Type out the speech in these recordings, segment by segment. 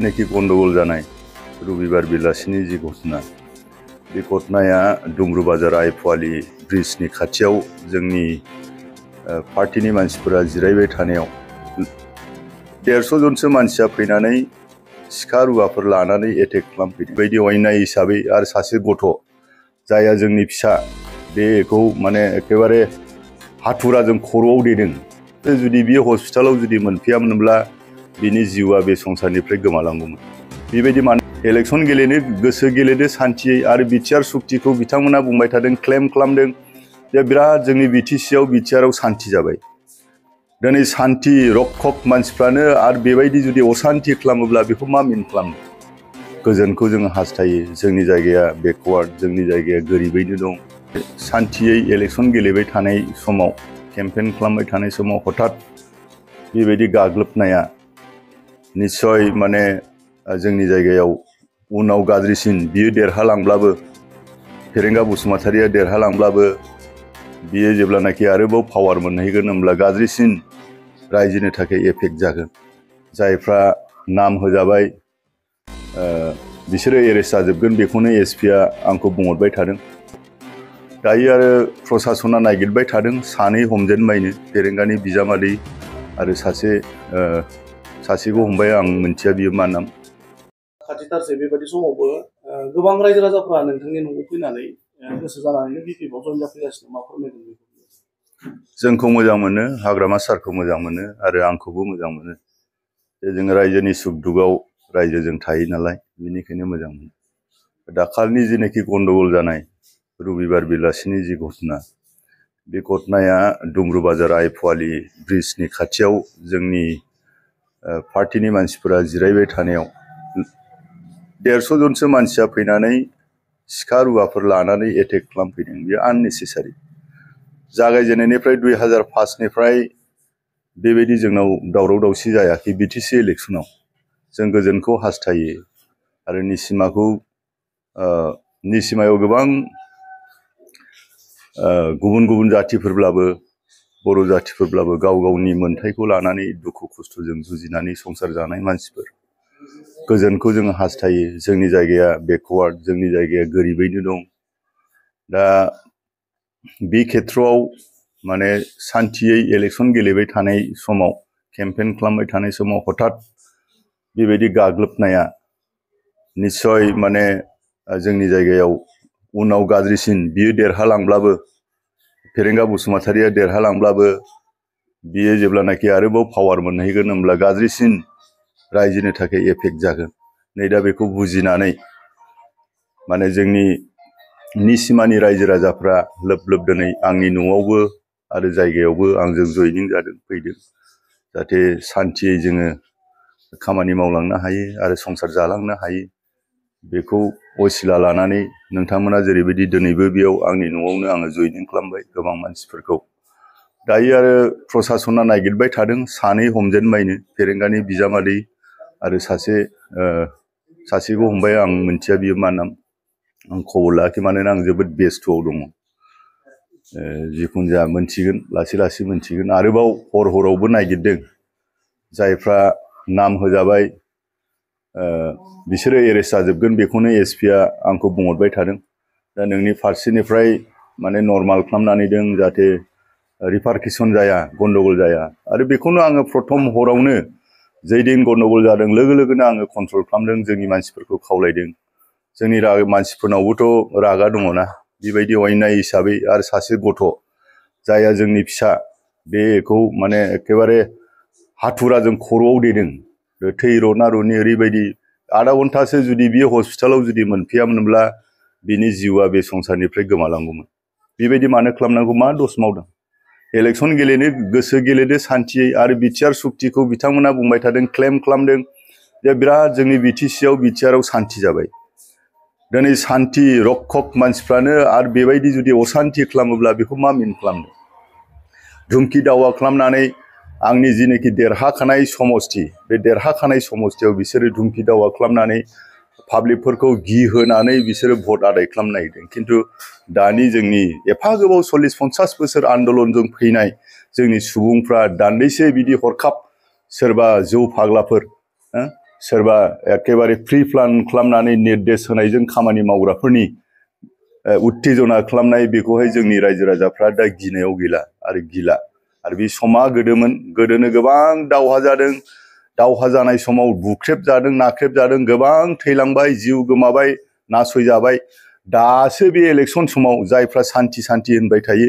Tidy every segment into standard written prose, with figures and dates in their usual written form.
जेनाखि गंडगल जानाय रबिबार बेलासिनि जि घटना बे घटनाया डुमरू बाजार आइफवालि ब्रिजनि खाथियाव जोंनि पार्टीनि मानसिफोरा जिरायबाय थानायाव 150 जनसो मानसिया फैनानै सिखा रुवाफोर लानानै एटेक खालामफैदों। बेबायदि अयनाय हिसाबै आरो सासे गथ' जाया जोंनि फिसा बेखौ माने एखेबारे हाथुराजों खर'आव देदों। जुदि बियो हस्पिटालाव जुदि मोनफैयामोनब्ला बिनि जिउआ बे संसारनिफ्राय गोमालांगौमोन। बेबायदि इलेक्शन गेलेनो गोसो गेलेदो सान्थियै आरो बिटिआर सुक्तिखौ बिथांमोना बुंबाय थादों, क्लेम खालामदों जे बिराद जोंनि बिटिसिआव बिटिआरआव सान्थि जाबाय। दिनै सान्थि रक्षक मानसिफ्रानो आरो बेबायदि जुदि असान्थि खालामोब्ला बेखौ मा मिन खालामनो? गोजोनखौ जों हास्थायो। जोंनि जायगाया बेकवार्ड, जोंनि जायगाया गोरिबैनो दं। सान्थियै इलेक्शन गेलेबाय थानाय समाव, केम्पेन खालामबाय थानाय समाव हठात बेबायदि गाग्लोबनाया निश्चय माने जोंनि जायगायाव उनाव गाज्रिसिन बियो देरहालांब्लाबो, फेरेंगा बसुमतारिया देरहालांब्लाबो बियो जेब्लानाखि आरोबाव पावार मोनहैगोन होनब्ला गाज्रिसिन रायजोनि थाखाय एफेक्ट जागोन। जायफ्रा नाम होजाबाय बिसोरो एरेस्ट जाजोबगोन, बेखौनो एसपिआ आंखौ बुंहरबाय थादों। दायो आरो प्रसासना नागिरबाय थादों सानै हमजेनबायनो, फेरेंगानि बिजामादै आरो सासेखौ हमबाय, आं मिन्थिया बियो मा नाम। खाथिथारसै बेबायदि समावबो गोबां रायजो राजाफ्रा नोंथांनि न'आव फैनानै गोसो जानानैनो बिपिएफआव जइन जाफैगासिनो, मा फोरमायगोन बेखौ? जोंखौ मोजां मोनो, हाग्रामा सारखौ मोजां मोनो आरो आंखौबो मोजां मोनो। जों रायजोनि सुख दुखआव रायजोजों थायो नालाय, बेनिखायनो मोजां मोनो। दाखालिनि जेनाखि गंडगल जानाय रबिबार बेलासिनि जि घटना बे घटनाया डुमरू बाजार आइफवालि ब्रिजनि खाथियाव जोंनि पार्टीनि मानसिफोरा जिरायबाय थानायाव 150 जनसो मानसिया फैनानै सिखा रुवाफोर लानानै एटेक खालामफैदों। बेयो आननेसेसारि। जागायजेननायनिफ्राय 2005 निफ्राय बेबायदि जोंनाव दावराव दावसि जायाखै बिटिसि इलेक्शनाव। जों गोजोनखौ हास्थायो आरो निसिमायाव गोबां गुबुन गुबुन जाथिफोरब्लाबो, बर' जाथिफोरब्लाबो गाव गावनि मोन्थायखौ लानानै दुखु खस्थ'जों जुजिनानै संसार जानाय मानसिफोर। गोजोनखौ जों हास्थायो। जोंनि जायगाया बेकवार्ड, जोंनि जायगाया गोरिबैनो दं। दा बे खेथ्रआव माने सान्थियै इलेक्शन गेलेबाय थानाय समाव, केम्पेन खालामबाय थानाय समाव हठात बेबायदि गाग्लोबनाया निश्चय माने जोंनि जायगायाव उनाव गाज्रिसिन बियो देरहालांब्लाबो, फेरेंगा बसुमतारिया देरहालांब्लाबो बियो जेब्लानाखि आरोबाव पावार मोनहैगोन होनब्ला गाज्रिसिन रायजोनि थाखाय एफेक्ट जागोन। नै दा बेखौ बुजिनानै माने जोंनि निसिमानि रायजो राजाफ्रा लोब लोब दिनै आंनि न'आवबो आरो जायगायावबो आंजों जयनिं जादों, फैदों। जाहाथे सान्थियै जोङो खामानि मावलांनो हायो आरो संसार जालांनो हायो। बेखौ असिला लानानै नोंथांमोना जेरैबायदि दिनैबो बेयाव आंनि न'आवनो आङो जयनिं खालामबाय गोबां मानसिफोरखौ। दायो आरो प्रसासना नागिरबाय थादों सानै हमजेनबायनो, फेरेंगानि बिजामादै आरो सासेखौ हमबाय, आं मिन्थिया बियो मा नाम। आं खबर लायाखै, मानोना आं जोबोद बेस्थ'आव दङ। जिखुनु जाया मोनथिगोन, लासै लासै मोनथिगोन। आरोबाव हरावबो नागिरदों। जायफ्रा नाम होजाबाय बिसोरो एरेस्ट जाजोबगोन, बेखौनो एसपिआ आंखौ बुंहरबाय थादों। दा नोंनि फारसेनिफ्राय माने नर्माल खालामनानै दों, जाहाथे रिपारकेसन जाया, गंडगल जाया। आरो बेखौनो आङो प्रथम हरावनो जैदिन गंडगल जादों लोगो लोगोनो आङो कन्ट्रल खालामदों, जोंनि मानसिफोरखौ खावलायदों। जोंनि मानसिफोरनावबोथ' रागा दङना, बेबायदि अयनाय हिसाबै आरो सासे गथ' जाया जोंनि फिसा बेखौ माने एखेबारे हाथुराजों खर'आव देदों। थै रना रनि ओरैबायदि आधा घन्टासो जुदि बियो हस्पिटालाव जुदि मोनफैयामोनब्ला बिनि जिउआ बे संसारनिफ्राय गोमालांगौमोन। बेबायदि मानो खालामनांगौ? मा दस मावदों? इलेक्शन गेलेनो गोसो गेलेदो सान्थियै आरो बिटिआर सुक्तिखौ बिथांमोना बुंबाय थादों, क्लेम खालामदों जे बिराद जोंनि बिटिसिआव बिटिआरआव सान्थि जाबाय। दिनै सान्थि रक्षक मानसिफ्रानो आरो बेबायदि जुदि असान्थि खालामोब्ला बेखौ मा मिन खालामनो? धुमखि दावा खालामनानै आंनि जिनोखि देरहाखानाय समस्ति, बे देरहाखानाय समस्तियाव बिसोरो धुमखि दावा खालामनानै पाब्लिकफोरखौ गिहोनानै बिसोरो भट आदाय खालामनो नागिरदों। खिन्थु दानि जोंनि एफा गोबाव 40-50 बोसोर आन्दलनजों फैनाय जोंनि सुबुंफ्रा दान्दिसे बिदि हरखाब सोरबा जौ फाग्लाफोर सोरबा एखेबारे प्रि प्लान खालामनानै निर्देश होनायजों खामानि मावग्राफोरनि उत्तेजना खालामनाय बेखौहाय जोंनि रायजो राजाफ्रा दा गिनायाव गैला आरो गिला आरो बे समा गोदोमोन गोदोनो गोबां दावहा जादों दावहा जानाय समाव बुख्रेब जादों नाख्रेब जादों गोबां थैलांबाय जिउ गोमाबाय नासयजाबाय दासो बे इलेक्सन समाव जायफ्रा सान्थि सान्थि होनबाय थायो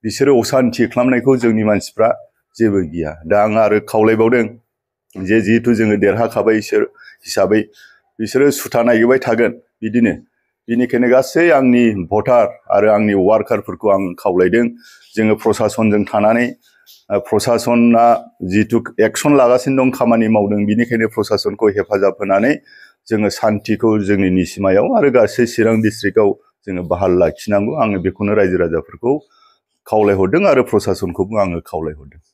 बिसोरो असान्थि खालामनायखौ जोंनि मानसिफ्रा जेबो गिया दा आं आरो खावलायबावदों जे जिहेतु जोङो देरहाखाबाय इसोर हिसाबै बिसोरो सुथा नायगिरबाय थागोन बिदिनो बेनिखायनो गासै आंनि भटार आरो आंनि वार्कारफोरखौ आं खावलायदों जोङो प्रसासनजों थानानै प्रसासना जितु एक्सन लागासिनो दं खामानि मावदों बिनिखायनो प्रसासनखौ हेफाजाब होनानै जोङो सान्थिखौ जोंनि निसिमायाव आरो गासै चिरां डिस्ट्रिक्टआव जोङो बहाल लाखिनांगौ आङो बेखौनो रायजो राजाफोरखौ खावलायहरदों आरो प्रसासनखौबो आङो खावलायहरदों